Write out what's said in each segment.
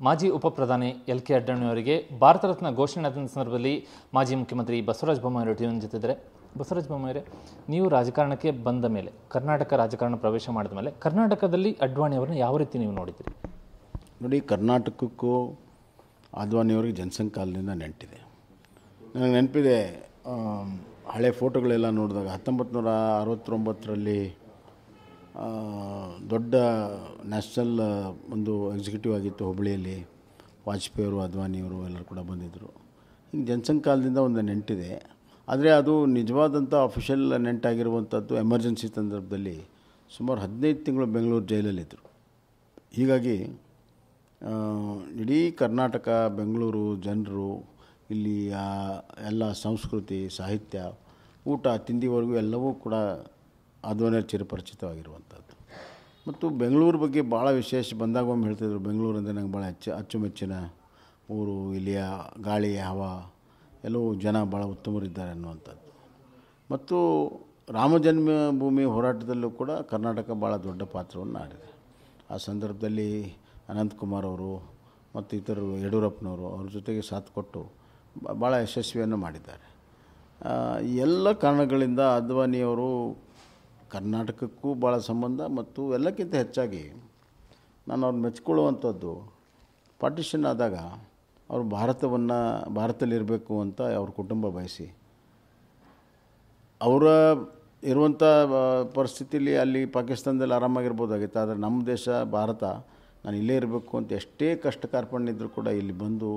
ಮಾಜಿ ಉಪಪ್ರಧಾನಿ L K Advani ಅವರಿಗೆ ಭಾರತ ರತ್ನ ಘೋಷಣೆ ಆದ ಸಂದರ್ಭದಲ್ಲಿ ಮಾಜಿ ಮುಖ್ಯಮಂತ್ರಿ ಬಸವರಾಜ ಬೊಮ್ಮಾಯಿ ಟಿವಿ ಜೊತೆಯಿದ್ದಾರೆ. ಬಸವರಾಜ ಬೊಮ್ಮಾಯಿ, ನೀವು ರಾಜಕಾರಣಕ್ಕೆ ಬಂದ ಮೇಲೆ, ಕರ್ನಾಟಕ ರಾಜಕಾರಣ ಪ್ರವೇಶ ಮಾಡಿದ ಮೇಲೆ ಕರ್ನಾಟಕದಲ್ಲಿ ಅಡ್ವಾಣಿ ಅವರನ್ನ ಯಾವ ರೀತಿ ನೀವು ನೋಡಿದ್ದೀರಿ? ನೋಡಿ, ಕರ್ನಾಟಕಕ್ಕೂ ಅದ್ವಾನಿಯವ್ರಿಗೆ ಜನಸಂಘ ಕಾಲದಿಂದ ನೆಂಟಿದೆ. ನನಗೆ ನೆನಪಿದೆ, ಹಳೆ ಫೋಟೋಗಳೆಲ್ಲ ನೋಡಿದಾಗ 1969ರಲ್ಲಿ ದೊಡ್ಡ ನ್ಯಾಷನಲ್ ಒಂದು ಎಕ್ಸಿಕ್ಯೂಟಿವ್ ಆಗಿತ್ತು ಹುಬ್ಬಳ್ಳಿಯಲ್ಲಿ. ವಾಜಪೇಯಿಯವರು, ಅದ್ವಾನಿಯವರು ಎಲ್ಲರೂ ಕೂಡ ಬಂದಿದ್ದರು. ಹಿಂಗೆ ಜನಸಂಘ ಕಾಲದಿಂದ ಒಂದು ನೆಂಟಿದೆ. ಆದರೆ ಅದು ನಿಜವಾದಂಥ ಅಫಿಷಿಯಲ್ ನೆಂಟಾಗಿರುವಂಥದ್ದು ಎಮರ್ಜೆನ್ಸಿ ಸಂದರ್ಭದಲ್ಲಿ ಸುಮಾರು 15 ತಿಂಗಳು ಬೆಂಗಳೂರು ಜೈಲಲ್ಲಿದ್ದರು. ಹೀಗಾಗಿ ಇಡೀ ಕರ್ನಾಟಕ, ಬೆಂಗಳೂರು ಜನರು ಇಲ್ಲಿ ಎಲ್ಲ ಸಂಸ್ಕೃತಿ, ಸಾಹಿತ್ಯ, ಊಟ ತಿಂಡಿವರೆಗೂ ಎಲ್ಲವೂ ಕೂಡ ಅದ್ವಾನಿಯವ್ರ ಚಿರಪರಿಚಿತವಾಗಿರುವಂಥದ್ದು. ಮತ್ತು ಬೆಂಗಳೂರು ಬಗ್ಗೆ ಭಾಳ ವಿಶೇಷ ಬಂದಾಗ ಒಮ್ಮೆ ಹೇಳ್ತಿದ್ರು, ಬೆಂಗಳೂರು ಅಂದರೆ ನಂಗೆ ಭಾಳ ಅಚ್ಚುಮೆಚ್ಚಿನ ಊರು, ಇಲ್ಲಿಯ ಗಾಳಿ, ಹವಾ, ಎಲ್ಲವೂ ಜನ ಭಾಳ ಉತ್ತಮರಿದ್ದಾರೆ ಅನ್ನುವಂಥದ್ದು. ಮತ್ತು ರಾಮ ಜನ್ಮಭೂಮಿ ಹೋರಾಟದಲ್ಲೂ ಕೂಡ ಕರ್ನಾಟಕ ಭಾಳ ದೊಡ್ಡ ಪಾತ್ರವನ್ನು ಆಡಿದೆ. ಆ ಸಂದರ್ಭದಲ್ಲಿ ಅನಂತಕುಮಾರ್ ಅವರು ಮತ್ತು ಇತರರು, ಯಡಿಯೂರಪ್ಪನವರು ಅವ್ರ ಜೊತೆಗೆ ಸಾಥ್ ಕೊಟ್ಟು ಭಾಳ ಯಶಸ್ವಿಯನ್ನು ಮಾಡಿದ್ದಾರೆ. ಈ ಎಲ್ಲ ಕಾರಣಗಳಿಂದ ಅದ್ವಾನಿಯವರು ಕರ್ನಾಟಕಕ್ಕೂ ಭಾಳ ಸಂಬಂಧ. ಮತ್ತು ಎಲ್ಲಕ್ಕಿಂತ ಹೆಚ್ಚಾಗಿ ನಾನು ಅವ್ರನ್ನ ಮೆಚ್ಕೊಳ್ಳುವಂಥದ್ದು, ಪಾರ್ಟಿಷನ್ ಆದಾಗ ಅವರು ಭಾರತದಲ್ಲಿರಬೇಕು ಅಂತ ಅವ್ರ ಕುಟುಂಬ ಬಯಸಿ, ಅವರ ಇರುವಂಥ ಪರಿಸ್ಥಿತಿಯಲ್ಲಿ ಅಲ್ಲಿ ಪಾಕಿಸ್ತಾನದಲ್ಲಿ ಆರಾಮಾಗಿರ್ಬೋದಾಗಿತ್ತು. ಆದರೆ ನಮ್ಮ ದೇಶ ಭಾರತ, ನಾನು ಇಲ್ಲೇ ಇರಬೇಕು ಅಂತ ಎಷ್ಟೇ ಕಷ್ಟ ಕಾರ್ಪಣ್ಯ ಇದ್ದರೂ ಕೂಡ ಇಲ್ಲಿ ಬಂದು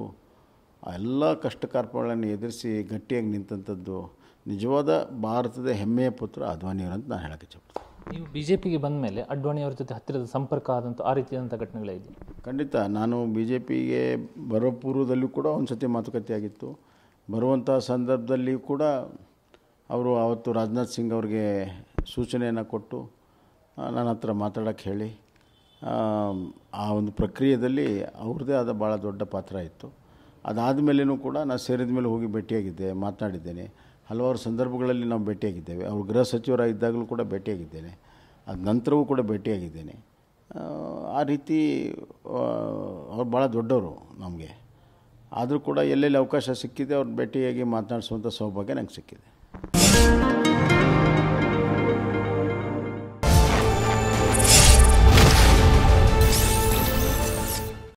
ಆ ಎಲ್ಲ ಕಷ್ಟ ಕಾರ್ಪಣ್ಯಗಳನ್ನು ಎದುರಿಸಿ ಗಟ್ಟಿಯಾಗಿ ನಿಂತಂಥದ್ದು ನಿಜವಾದ ಭಾರತದ ಹೆಮ್ಮೆಯ ಪುತ್ರ ಅದ್ವಾನಿಯವರು ಅಂತ ನಾನು ಹೇಳೋಕ್ಕೆ ಇಷ್ಟಪಡ್ತೀನಿ. ನೀವು BJPಗೆ ಬಂದ ಮೇಲೆ ಅಡ್ವಾಣಿಯವ್ರ ಜೊತೆ ಹತ್ತಿರದ ಸಂಪರ್ಕ ಆದಂಥ ಆ ರೀತಿಯಾದಂಥ ಘಟನೆಗಳೇ ಇದೆ? ಖಂಡಿತ. ನಾನು BJPಗೆ ಬರೋ ಪೂರ್ವದಲ್ಲೂ ಕೂಡ ಒಂದು ಸತಿ ಮಾತುಕತೆ ಆಗಿತ್ತು. ಬರುವಂಥ ಸಂದರ್ಭದಲ್ಲಿ ಕೂಡ ಅವರು ಆವತ್ತು ರಾಜನಾಥ್ ಸಿಂಗ್ ಅವ್ರಿಗೆ ಸೂಚನೆಯನ್ನು ಕೊಟ್ಟು ನನ್ನ ಹತ್ರ ಮಾತಾಡೋಕ್ಕೆ ಹೇಳಿ, ಆ ಒಂದು ಪ್ರಕ್ರಿಯೆಯಲ್ಲಿ ಅವ್ರದ್ದೇ ಆದ ಭಾಳ ದೊಡ್ಡ ಪಾತ್ರ ಇತ್ತು. ಅದಾದ ಮೇಲೂ ಕೂಡ ನಾನು ಸೇರಿದ ಮೇಲೆ ಹೋಗಿ ಭೇಟಿಯಾಗಿದ್ದೆ, ಮಾತನಾಡಿದ್ದೇನೆ. ಹಲವಾರು ಸಂದರ್ಭಗಳಲ್ಲಿ ನಾವು ಭೇಟಿಯಾಗಿದ್ದೇವೆ. ಅವರು ಗೃಹ ಸಚಿವರಾಗಿದ್ದಾಗಲೂ ಕೂಡ ಭೇಟಿಯಾಗಿದ್ದೇನೆ. ಅದ ನಂತರವೂ ಕೂಡ ಭೇಟಿಯಾಗಿದ್ದೇನೆ. ಆ ರೀತಿ ಅವ್ರು ಭಾಳ ದೊಡ್ಡವರು ನಮಗೆ. ಆದರೂ ಕೂಡ ಎಲ್ಲೆಲ್ಲಿ ಅವಕಾಶ ಸಿಕ್ಕಿದೆ ಅವ್ರ ಭೇಟಿಯಾಗಿ ಮಾತನಾಡಿಸುವಂಥ ಸೌಭಾಗ್ಯ ನಂಗೆ ಸಿಕ್ಕಿದೆ.